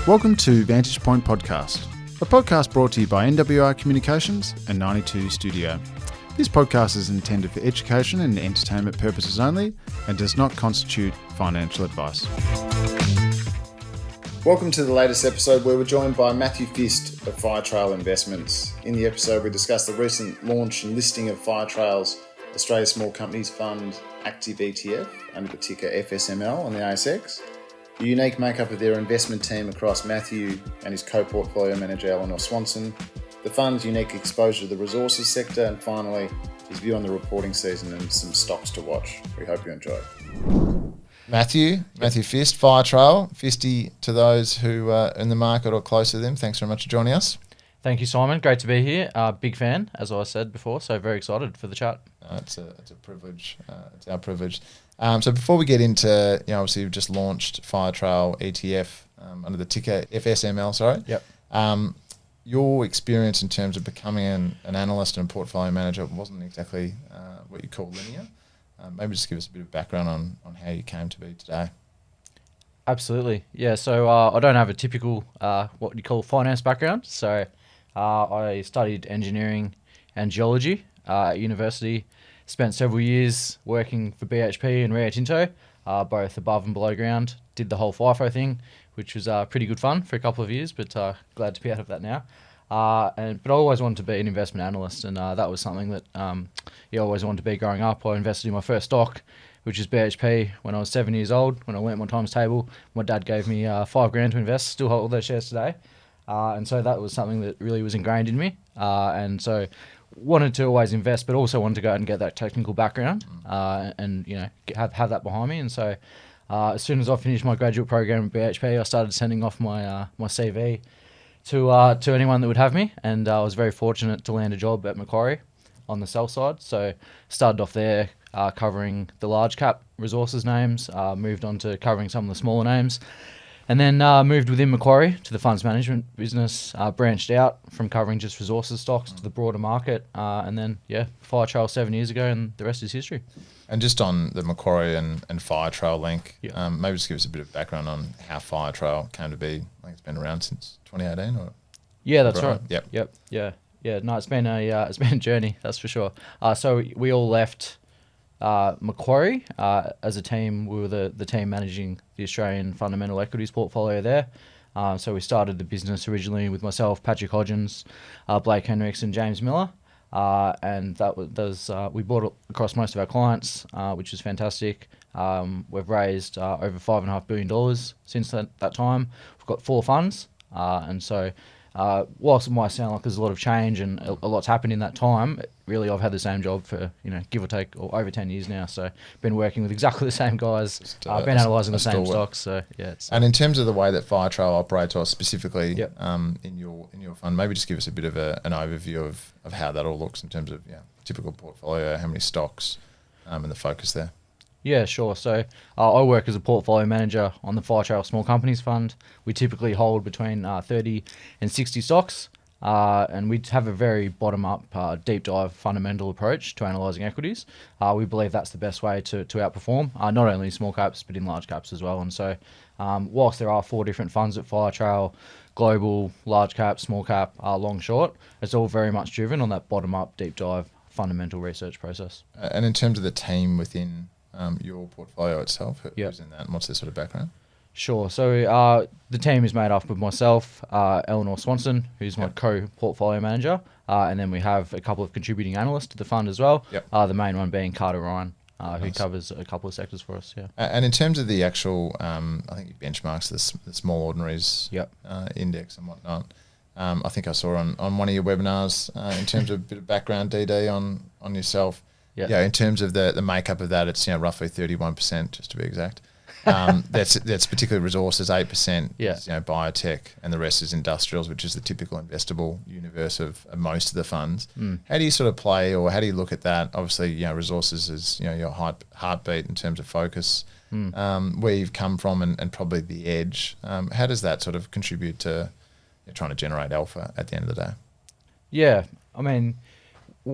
Welcome to Vantage Point Podcast, a podcast brought to you by NWR Communications and 92 Studio. This podcast is intended for education and entertainment purposes only and does not constitute financial advice. Welcome to the latest episode where we're joined by Matthew Fist of Firetrail Investments. In the episode we discuss the recent launch and listing of Firetrail's Australia Small Companies Fund Active ETF under the ticker FSML on the ASX, the unique makeup of their investment team across Matthew and his co-portfolio manager Eleanor Swanson, the fund's unique exposure to the resources sector, and finally, his view on the reporting season and some stocks to watch. We hope you enjoy. Matthew Fist, Firetrail, Fisty to those who are in the market or close to them. Thanks very much for joining us. Thank you, Simon. Great to be here. Big fan, as I said before, so very excited for the chat. It's a privilege. It's our privilege. So before we get into, obviously you've just launched Firetrail ETF under the ticker FSML, sorry. Yep. Your experience in terms of becoming an analyst and portfolio manager wasn't exactly what you call linear. Maybe just give us a bit of background on how you came to be today. Absolutely. Yeah, so I don't have a typical, what you call finance background. So I studied engineering and geology at university, spent several years working for BHP and Rio Tinto, both above and below ground, did the whole FIFO thing, which was pretty good fun for a couple of years, but glad to be out of that now. But I always wanted to be an investment analyst, and that was something that I always wanted to be growing up. I invested in my first stock, which is BHP, when I was 7 years old, when I learnt my times table. My dad gave me $5,000 to invest, still hold all those shares today. And so that was something that really was ingrained in me. And so wanted to always invest, but also wanted to go out and get that technical background and have that behind me. And so as soon as I finished my graduate program at BHP, I started sending off my CV to anyone that would have me, and I was very fortunate to land a job at Macquarie on the sell side. So started off there covering the large cap resources names, moved on to covering some of the smaller names, and then moved within Macquarie to the funds management business, branched out from covering just resources stocks to the broader market, and then Firetrail 7 years ago, and the rest is history. And just on the Macquarie and Firetrail link, maybe just give us a bit of background on how Firetrail came to be. I think it's been around since 2018, or yeah, that's right. Yep. Yeah. No, it's been a journey, that's for sure. So we all left Macquarie as a team. We were the team managing the Australian fundamental equities portfolio there. So we started the business originally with myself, Patrick Hodgins, Blake Henricks, and James Miller. And we bought it across most of our clients, which is fantastic. We've raised over $5.5 billion since that time. We've got 4 funds, and so whilst it might sound like there's a lot of change and a lot's happened in that time, really I've had the same job for give or take over 10 years now. So been working with exactly the same guys, been analysing the same stocks. So yeah. And in terms of the way that Firetrail operates, or specifically in your fund, maybe just give us a bit of an overview of how that all looks in terms of typical portfolio, how many stocks, and the focus there. Yeah, sure. So I work as a portfolio manager on the Firetrail Small Companies Fund. We typically hold between 30 and 60 stocks, and we have a very bottom-up, deep dive fundamental approach to analysing equities. We believe that's the best way to outperform, not only in small caps, but in large caps as well. And so whilst there are 4 different funds at Firetrail, global, large cap, small cap, long, short, it's all very much driven on that bottom-up, deep dive fundamental research process. And in terms of the team within your portfolio itself, who's in that, and what's their sort of background? Sure. So the team is made up of myself, Eleanor Swanson, who's my co-portfolio manager, and then we have a couple of contributing analysts to the fund as well. The main one being Carter Ryan, who covers a couple of sectors for us. Yeah. And in terms of the actual, I think you benchmarks the Small Ordinaries index and whatnot. I think I saw on one of your webinars in terms of a bit of background, DD, on yourself. Yeah, in terms of the makeup of that, it's roughly 31%, just to be exact. That's particularly resources, 8% is biotech, and the rest is industrials, which is the typical investable universe of most of the funds. How do you sort of play, or how do you look at that? Obviously, resources is your heartbeat in terms of focus, where you've come from, and probably the edge. How does that sort of contribute to trying to generate alpha at the end of the day? Yeah, I mean,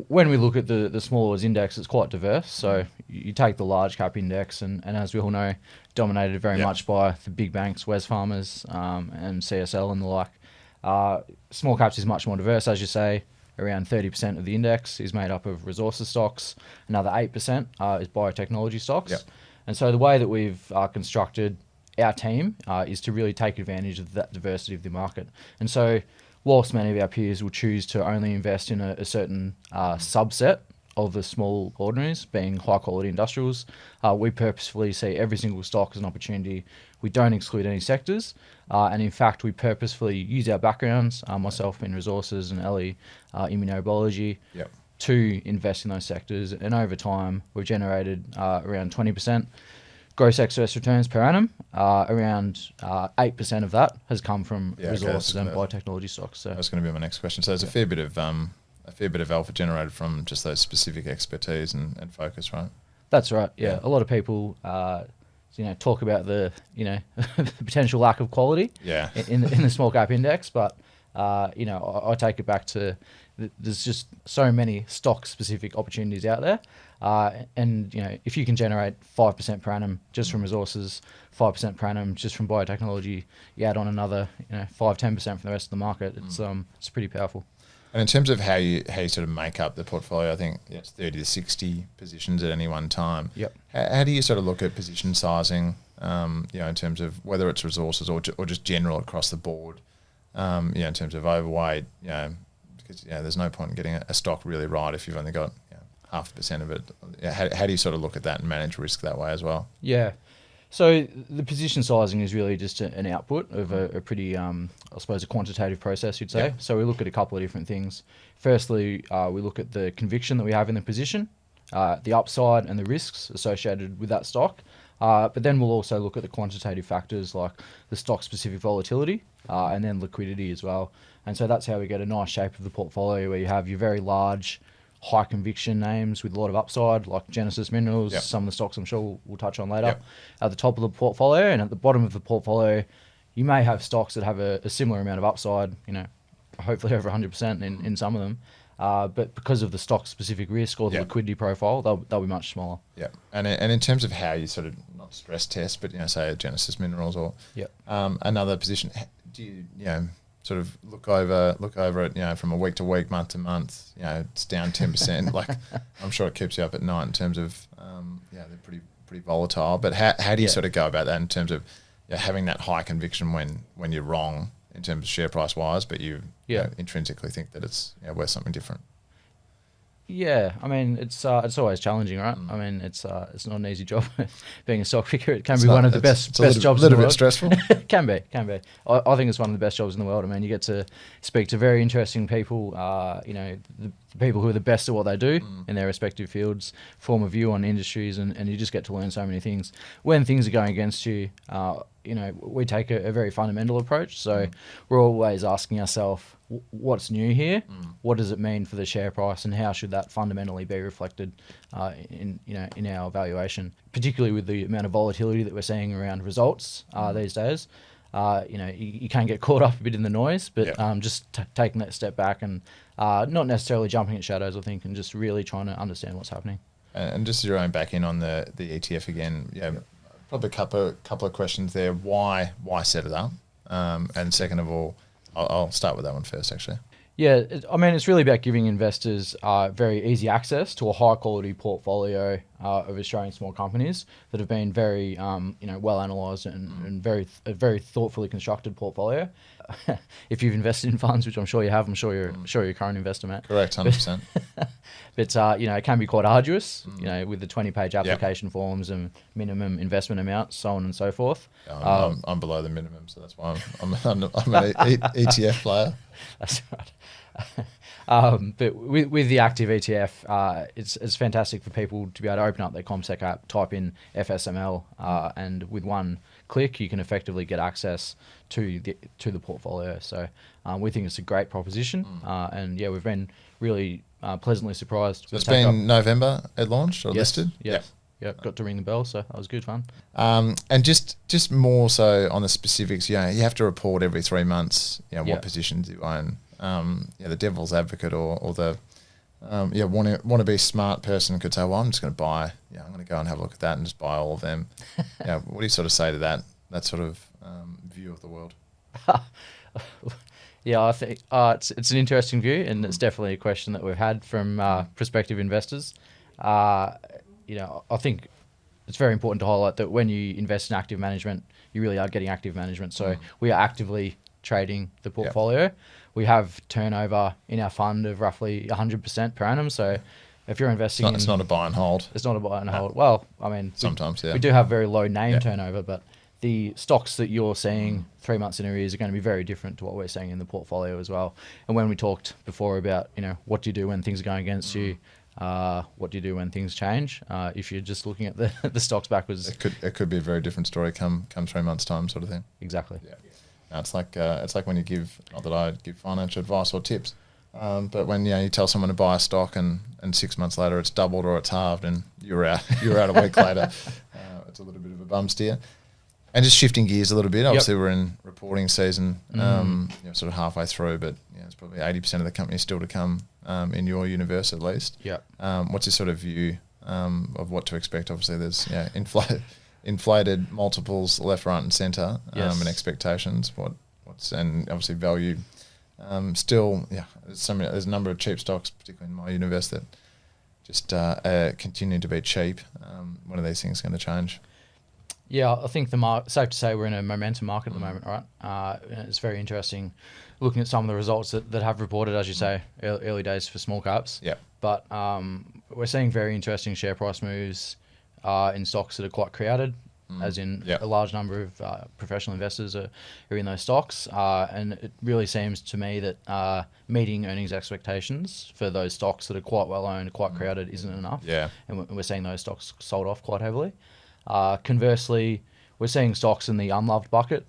when we look at the Small Orders Index, it's quite diverse. So you take the large cap index, and as we all know, dominated very much by the big banks, Wesfarmers, and CSL and the like. Small caps is much more diverse, as you say. Around 30% of the index is made up of resources stocks. Another 8% is biotechnology stocks. Yep. And so the way that we've constructed our team is to really take advantage of that diversity of the market. And so whilst many of our peers will choose to only invest in a certain subset of the small ordinaries, being high quality industrials, we purposefully see every single stock as an opportunity. We don't exclude any sectors. And in fact, we purposefully use our backgrounds, myself in resources and Ellie immunobiology, to invest in those sectors. And over time, we've generated around 20% gross excess returns per annum. Around 8% of that has come from resources and biotechnology stocks. So that's going to be my next question. So there's a fair bit of alpha generated from just those specific expertise and focus, right? That's right. Yeah. A lot of people, talk about the the potential lack of quality. In the small cap index, but I take it back to there's just so many stock specific opportunities out there. And if you can generate 5% per annum just from resources, 5% per annum just from biotechnology, you add on another 5-10% from the rest of the market. It's pretty powerful. And in terms of how you sort of make up the portfolio, I think it's 30 to 60 positions at any one time. Yep. How do you sort of look at position sizing? In terms of whether it's resources or just general across the board. In terms of overweight. Because there's no point in getting a stock really right if you've only got 0.5% of it. How do you sort of look at that and manage risk that way as well? Yeah. So the position sizing is really just an output of a pretty, I suppose, a quantitative process, you'd say. So we look at a couple of different things. Firstly, we look at the conviction that we have in the position, the upside and the risks associated with that stock. But then we'll also look at the quantitative factors like the stock-specific volatility and then liquidity as well. And so that's how we get a nice shape of the portfolio where you have your very large, high conviction names with a lot of upside, like Genesis Minerals, some of the stocks I'm sure we'll touch on later, at the top of the portfolio. And at the bottom of the portfolio, you may have stocks that have a similar amount of upside, hopefully over 100% in some of them. But because of the stock-specific risk or the liquidity profile, they'll be much smaller. Yeah. And in terms of how you sort of, not stress test, but, say a Genesis Minerals or another position, do you, sort of look over it, from a week to week, month to month, it's down 10%. Like, I'm sure it keeps you up at night in terms of, they're pretty volatile. But how do you sort of go about that in terms of having that high conviction when you're wrong in terms of share price wise, but you intrinsically think that it's worth something different? Yeah, I mean it's always challenging, right? I mean it's not an easy job being a stock picker. It can be one of the best jobs in the world. It's a little bit stressful. Can be. I think it's one of the best jobs in the world. I mean, you get to speak to very interesting people. The people who are the best at what they do in their respective fields, form a view on industries, and you just get to learn so many things. When things are going against you, we take a very fundamental approach. So we're always asking ourselves, what's new here? What does it mean for the share price, and how should that fundamentally be reflected in our valuation? Particularly with the amount of volatility that we're seeing around results these days, you can get caught up a bit in the noise, but just taking that step back and not necessarily jumping at shadows, I think, and just really trying to understand what's happening. And just zeroing back in on the ETF again, probably a couple of questions there. Why set it up? And second of all, I'll start with that one first, actually. Yeah, it's really about giving investors very easy access to a high quality portfolio of Australian small companies that have been very, well analysed and a very thoughtfully constructed portfolio. If you've invested in funds, which I'm sure you have, I'm sure you're a current investor, Matt. Correct, 100%. But it can be quite arduous, with the 20-page application forms and minimum investment amounts, so on and so forth. I'm below the minimum, so that's why I'm an ETF player. That's right. But with the active ETF, it's fantastic for people to be able to open up their CommSec app, type in FSML, and with one click, you can effectively get access to the portfolio. So we think it's a great proposition, and we've been really pleasantly surprised. So it's been November it launched or listed? Yep. Got to ring the bell, so that was good fun. And just more so on the specifics, you have to report every 3 months, what positions you own. The devil's advocate or the want to be a smart person could say, well, I'm just going to buy. Yeah, I'm going to go and have a look at that and just buy all of them. What do you sort of say to that sort of view of the world? Yeah, I think it's an interesting view, and it's definitely a question that we've had from prospective investors. I think it's very important to highlight that when you invest in active management, you really are getting active management. So we are actively trading the portfolio. Yep. We have turnover in our fund of roughly 100% per annum. So if you're investing it's not a buy and hold. It's not a buy and hold. Well, I mean, sometimes, we do have very low name turnover, but the stocks that you're seeing 3 months in arrears are going to be very different to what we're seeing in the portfolio as well. And when we talked before about, what do you do when things are going against you? What do you do when things change? If you're just looking at the stocks backwards, it could be a very different story come 3 months time, sort of thing. Exactly. Yeah. No, it's like when you give, not that I give financial advice or tips, but when you tell someone to buy a stock and 6 months later it's doubled or it's halved and you're out a week later, it's a little bit of a bum steer. And just shifting gears a little bit, obviously we're in reporting season, sort of halfway through, but it's probably 80% of the companies still to come in your universe at least. Yep. What's your sort of view of what to expect? Obviously there's inflated multiples left, right and centre and expectations. And obviously value. There's a number of cheap stocks, particularly in my universe, that just continue to be cheap. When are these things going to change? Yeah, I think safe to say we're in a momentum market at the moment, right? It's very interesting looking at some of the results that have reported, as you say, early days for small caps. Yeah. But we're seeing very interesting share price moves in stocks that are quite crowded, as in a large number of professional investors are in those stocks. And it really seems to me that meeting earnings expectations for those stocks that are quite well owned, quite crowded, isn't enough. Yeah. And we're seeing those stocks sold off quite heavily. Conversely, we're seeing stocks in the unloved bucket,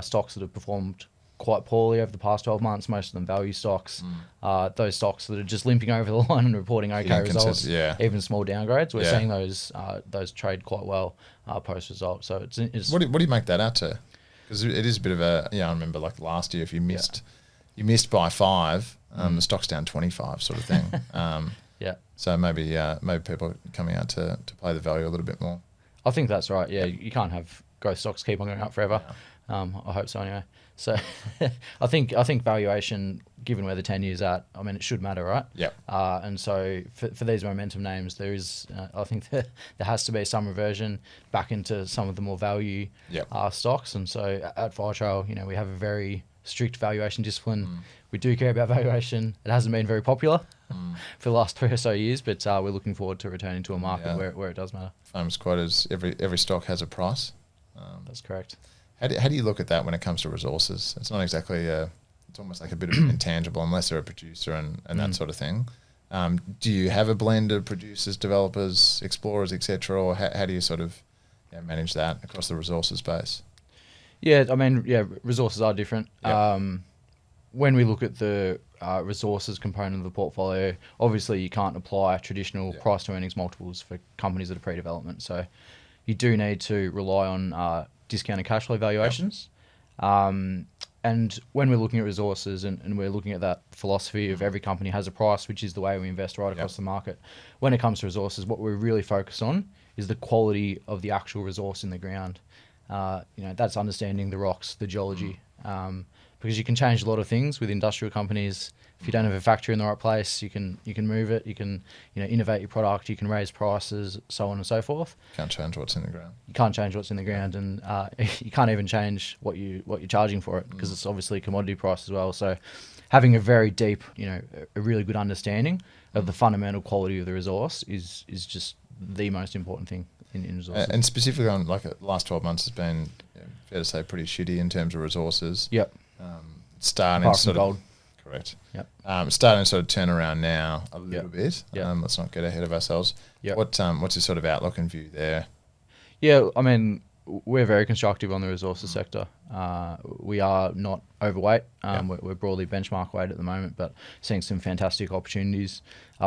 stocks that have performed quite poorly over the past 12 months, most of them value stocks. Those stocks that are just limping over the line and reporting okay results, even small downgrades. We're seeing those trade quite well post-result. So it's what do you make that out to? Because it is a bit of a, I remember like last year if you missed by 5, the stock's down 25 sort of thing. So maybe people are coming out to play the value a little bit more. I think that's right. Yeah, you can't have growth stocks keep on going up forever. I hope so anyway. So I think valuation, given where the 10 year's at, I mean, it should matter, right? Yeah. And so for these momentum names, there is, I think there has to be some reversion back into some of the more value stocks. And so at Firetrail, we have a very strict valuation discipline. We do care about valuation. It hasn't been very popular for the last 3 or so years, but we're looking forward to returning to a market where it does matter. Famous quote is every stock has a price. That's correct. How do you look at that when it comes to resources? It's not exactly it's almost like a bit of an intangible unless they're a producer and that sort of thing. Do you have a blend of producers, developers, explorers, etc., or how do you sort of manage that across the resources base? Yeah, I mean, resources are different. When we look at the resources component of the portfolio, obviously you can't apply traditional price to earnings multiples for companies that are pre-development. So you do need to rely on discounted cash flow valuations. And when we're looking at resources and we're looking at that philosophy of every company has a price, which is the way we invest right across the market, when it comes to resources, what we're really focused on is the quality of the actual resource in the ground. That's understanding the rocks, the geology, because you can change a lot of things with industrial companies. If you don't have a factory in the right place, you can move it. You can innovate your product. You can raise prices, so on and so forth. Can't change what's in the ground. You can't change what's in the ground, and you can't even change what you're charging for it because it's obviously a commodity price as well. So having a very deep, a really good understanding of the fundamental quality of the resource is just the most important thing in resources. And specifically on the last 12 months has been fair to say pretty shitty in terms of resources. Yep. Starting Apart sort from of gold. Correct. Yep. Starting to sort of turn around now a little bit. Yep. Let's not get ahead of ourselves. Yep. What's your sort of outlook and view there? Yeah, I mean, we're very constructive on the resources sector. We are not overweight. We're broadly benchmark weight at the moment, but seeing some fantastic opportunities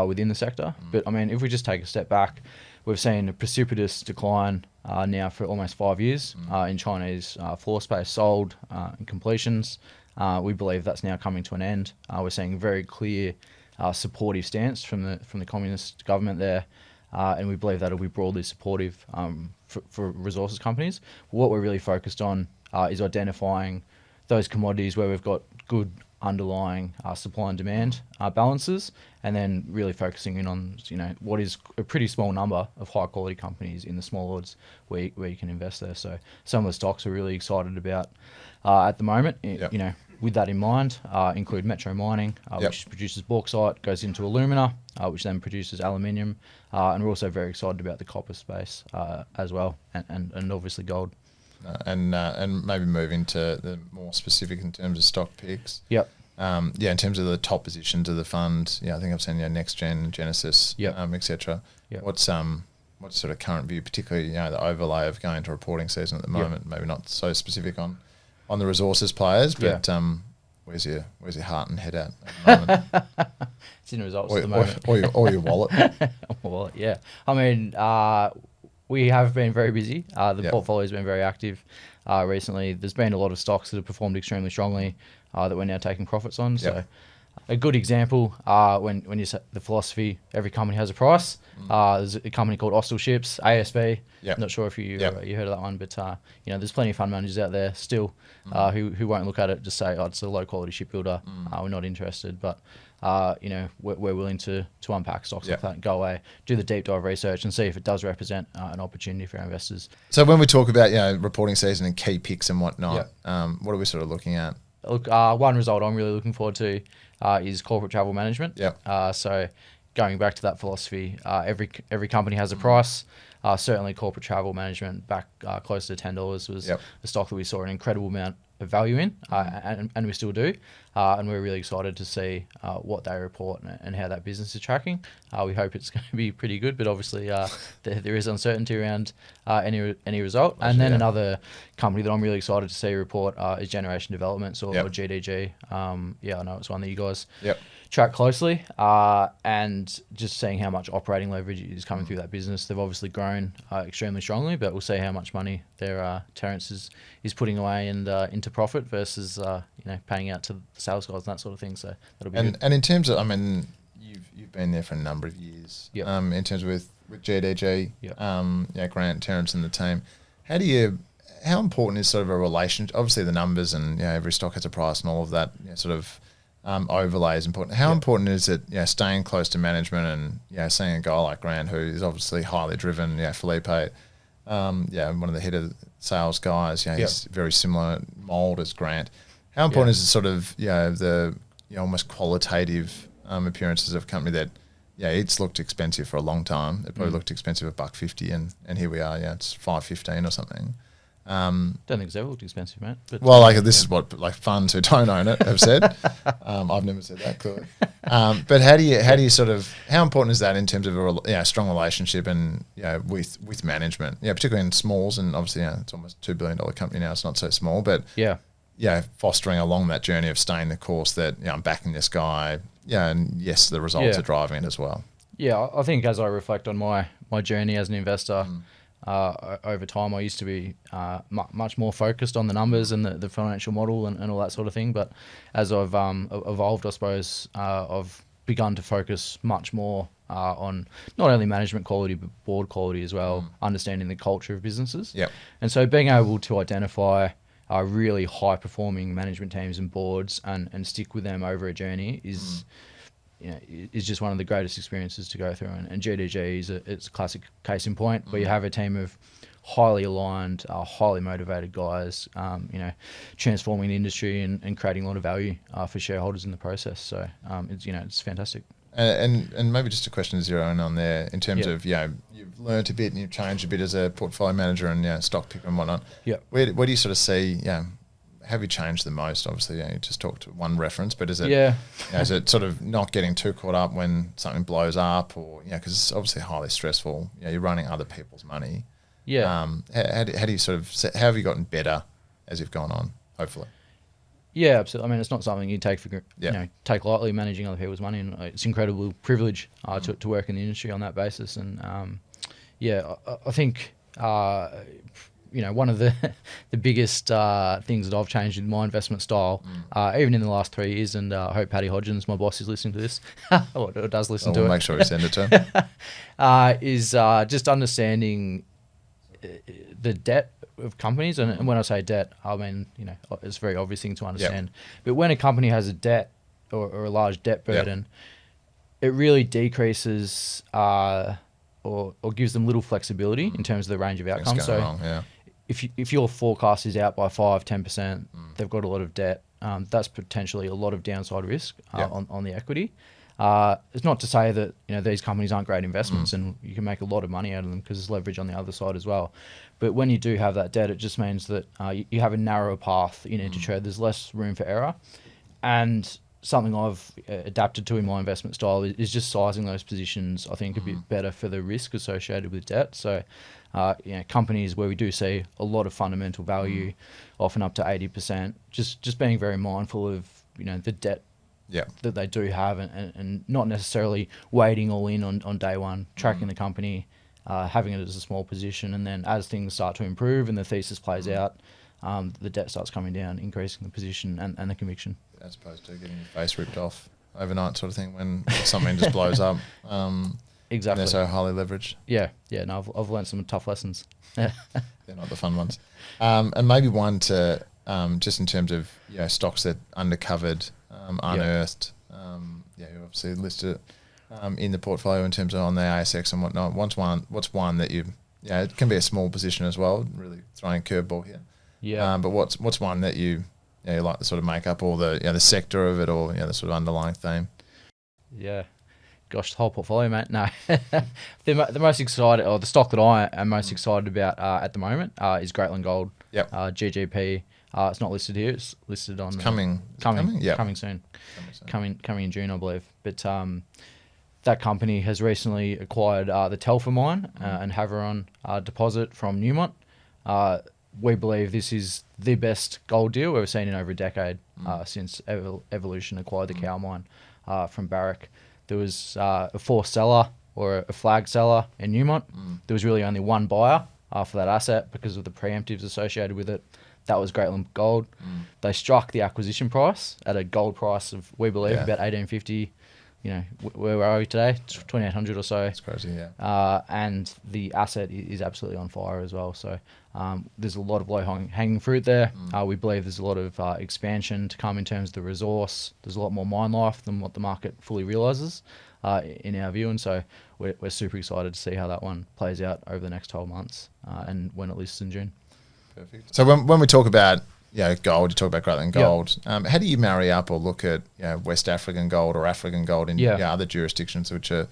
within the sector. But I mean, if we just take a step back, we've seen a precipitous decline now for almost 5 years in Chinese floor space sold and completions. We believe that's now coming to an end. We're seeing very clear supportive stance from the communist government there, and we believe that'll be broadly supportive for resources companies. What we're really focused on is identifying those commodities where we've got good underlying supply and demand balances, and then really focusing in on what is a pretty small number of high quality companies in the small odds where you can invest there. So some of the stocks we're really excited about at the moment, with that in mind, include Metro Mining, which produces bauxite, goes into alumina, which then produces aluminium, and we're also very excited about the copper space as well, and obviously gold. And maybe moving to the more specific in terms of stock picks. Yep. In terms of the top positions of the fund, I think I've seen Next Gen, Genesis, etc. Yep. What's sort of current view, particularly the overlay of going to reporting season at the moment? Maybe not so specific on the resources players, but where's your heart and head at the moment? It's in the results at the moment, or your wallet. Wallet, yeah. I mean, we have been very busy. The portfolio's been very active recently. There's been a lot of stocks that have performed extremely strongly that we're now taking profits on. So a good example, when you say the philosophy, every company has a price. There's a company called Austral Ships, ASB. I'm not sure if you heard of that one, but there's plenty of fund managers out there still who won't look at it, just say, it's a low quality shipbuilder. We're not interested, but we're willing to unpack stocks like that, go away, do the deep dive research, and see if it does represent an opportunity for our investors. So when we talk about reporting season and key picks and whatnot, what are we sort of looking at? Look, one result I'm really looking forward to is corporate travel management. So going back to that philosophy, every company has a price. Certainly corporate travel management back close to $10 was a stock that we saw an incredible amount of value in, and we still do. And we're really excited to see what they report and how that business is tracking. We hope it's going to be pretty good, but obviously there is uncertainty around any result. And then another company that I'm really excited to see report is Generation Developments or GDG. I know it's one that you guys track closely, and just seeing how much operating leverage is coming through that business. They've obviously grown extremely strongly, but we'll see how much money their Terence is putting away and into profit versus paying out to the sales guys and that sort of thing. So that'll be good. And in terms of, you've been there for a number of years. In terms of with GDG, Grant, Terence, and the team, how important is sort of a relationship? Obviously, the numbers and every stock has a price and all of that sort of overlay is important. How important is it, staying close to management and seeing a guy like Grant, who is obviously highly driven, Felipe, one of the head of sales guys, he's very similar mold as Grant. How important is it sort of the almost qualitative appearances of a company that it's looked expensive for a long time. It probably looked expensive at $1.50 and here we are, it's $5.15 or something. Don't think it's ever looked expensive, mate. But this is what funds who don't own it have said. I've never said that, clearly. But how do you sort of, how important is that in terms of a strong relationship and with management? Particularly in smalls, and obviously it's almost $2 billion company now. It's not so small, but fostering along that journey of staying the course that I'm backing this guy. And yes, the results are driving it as well. Yeah, I think as I reflect on my journey as an investor. Over time, I used to be much more focused on the numbers and the financial model and all that sort of thing. But as I've evolved, I suppose, I've begun to focus much more on not only management quality, but board quality as well, understanding the culture of businesses. And so being able to identify really high-performing management teams and boards and stick with them over a journey is just one of the greatest experiences to go through. And GDG it's a classic case in point where you have a team of highly aligned, highly motivated guys, transforming the industry and creating a lot of value for shareholders in the process. So it's fantastic. And maybe just a question to zero in on there in terms of you've learned a bit and you've changed a bit as a portfolio manager and stock picker and whatnot. Where do you sort of see have you changed the most? Obviously, you just talked to one reference, but is it is it sort of not getting too caught up when something blows up, or because it's obviously highly stressful. You're running other people's money. How do you sort of how have you gotten better as you've gone on? Hopefully. Yeah, absolutely. I mean, it's not something you take for take lightly, managing other people's money, and it's an incredible privilege to work in the industry on that basis. And I think one of the the biggest things that I've changed in my investment style, even in the last 3 years, and I hope Paddy Hodgins, my boss, is listening to this, or does listen to we'll it. Make sure we send it to him. Is just understanding the debt of companies, and when I say debt, I mean it's a very obvious thing to understand. But when a company has a debt or a large debt burden, it really decreases or gives them little flexibility in terms of the range of outcomes. So wrong, if your forecast is out by 5-10%, they've got a lot of debt. That's potentially a lot of downside risk on the equity. It's not to say that these companies aren't great investments and you can make a lot of money out of them because there's leverage on the other side as well. But when you do have that debt, it just means that you have a narrower path that you need to tread. There's less room for error. And something I've adapted to in my investment style is just sizing those positions, I think, a bit better for the risk associated with debt. So, companies where we do see a lot of fundamental value, often up to 80%, just being very mindful of, the debt that they do have and not necessarily waiting all in on day one, tracking the company, having it as a small position. And then as things start to improve and the thesis plays out, the debt starts coming down, increasing the position and the conviction. As opposed to getting your face ripped off overnight sort of thing when something just blows up. Exactly. They're so highly leveraged. Yeah. No, I've learned some tough lessons. They're not the fun ones. And maybe one to just in terms of stocks that uncovered, unearthed. You obviously listed it in the portfolio in terms of on the ASX and whatnot. What's one that it can be a small position as well. Really throwing a curveball here. Yeah. But what's one that you like to sort of make up all the the sector of it or the sort of underlying theme? Yeah. Gosh, the whole portfolio, mate. No. The most excited, or the stock that I am most excited about at the moment is Greatland Gold. Yep. GGP. It's not listed here. It's listed on coming soon. Coming in June, I believe. But that company has recently acquired the Telfer mine and Havieron deposit from Newmont. We believe this is the best gold deal we've seen in over a decade since Evolution acquired the Cow mine from Barrick. There was a forced seller or a flag seller in Newmont. There was really only one buyer for that asset because of the preemptives associated with it. That was Greatland Gold. They struck the acquisition price at a gold price of, we believe, about $1,850. Where are we today? 2,800 or so. That's crazy, yeah. And the asset is absolutely on fire as well. So there's a lot of low-hanging fruit there. We believe there's a lot of expansion to come in terms of the resource. There's a lot more mine life than what the market fully realises in our view. And so we're super excited to see how that one plays out over the next 12 months and when it lists in June. Perfect. So when we talk about gold, you talk about Greatland Gold. How do you marry up or look at West African gold or African gold in other jurisdictions which are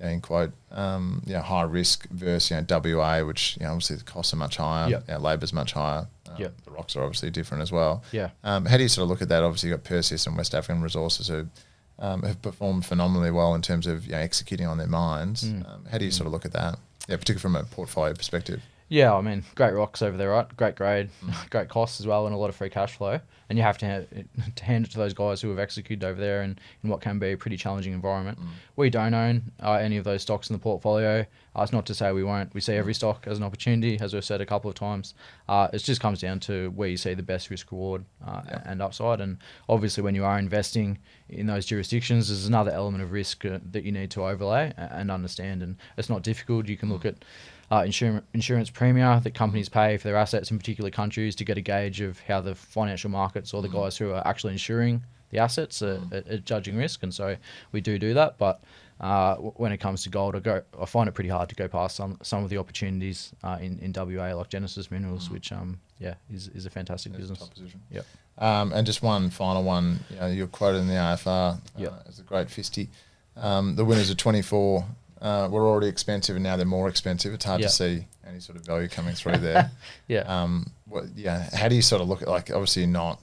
in quote high risk versus WA, which obviously the costs are much higher, labour's much higher. The rocks are obviously different as well. How do you sort of look at that? Obviously you've got Perseus and West African Resources who have performed phenomenally well in terms of executing on their mines. How do you sort of look at that? Particularly from a portfolio perspective. Yeah, I mean, great rocks over there, right? Great grade, great costs as well, and a lot of free cash flow. And you have to hand it to those guys who have executed over there in what can be a pretty challenging environment. We don't own any of those stocks in the portfolio. It's not to say we won't. We see every stock as an opportunity, as we've said a couple of times. It just comes down to where you see the best risk reward and upside. And obviously, when you are investing in those jurisdictions, there's another element of risk that you need to overlay and understand. And it's not difficult. You can look at insurance premia that companies pay for their assets in particular countries to get a gauge of how the financial markets or the guys who are actually insuring the assets are judging risk. And so we do that. But when it comes to gold, I find it pretty hard to go past some of the opportunities in WA, like Genesis Minerals, which is a fantastic business. Top position. Yep. And just one final one. You're quoted in the AFR as a great fisty. The winners of 24 were already expensive and now they're more expensive. It's hard to see any sort of value coming through there. How do you sort of look at, like, obviously you're not,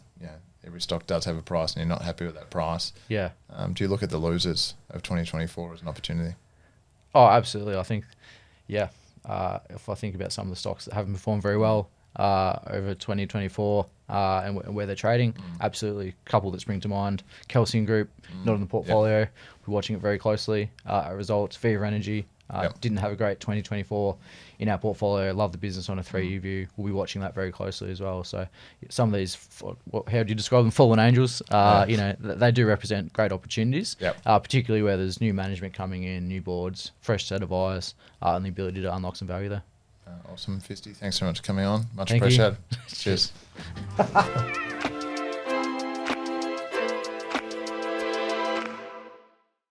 every stock does have a price and you're not happy with that price. Do you look at the losers of 2024 as an opportunity? Oh, absolutely. I think, if I think about some of the stocks that haven't performed very well over 2024 and where they're trading, absolutely. A couple that spring to mind. Kelsian Group, not in the portfolio. We're watching it very closely. Results, Viva Energy, Didn't have a great 2024 in our portfolio. Love the business on a 3-year view. We'll be watching that very closely as well. So some of these, how do you describe them? Fallen angels. You know, they do represent great opportunities, particularly where there's new management coming in, new boards, fresh set of eyes, and the ability to unlock some value there. Awesome, Fisty. Thanks so much for coming on. Much Thank appreciated. you. Cheers.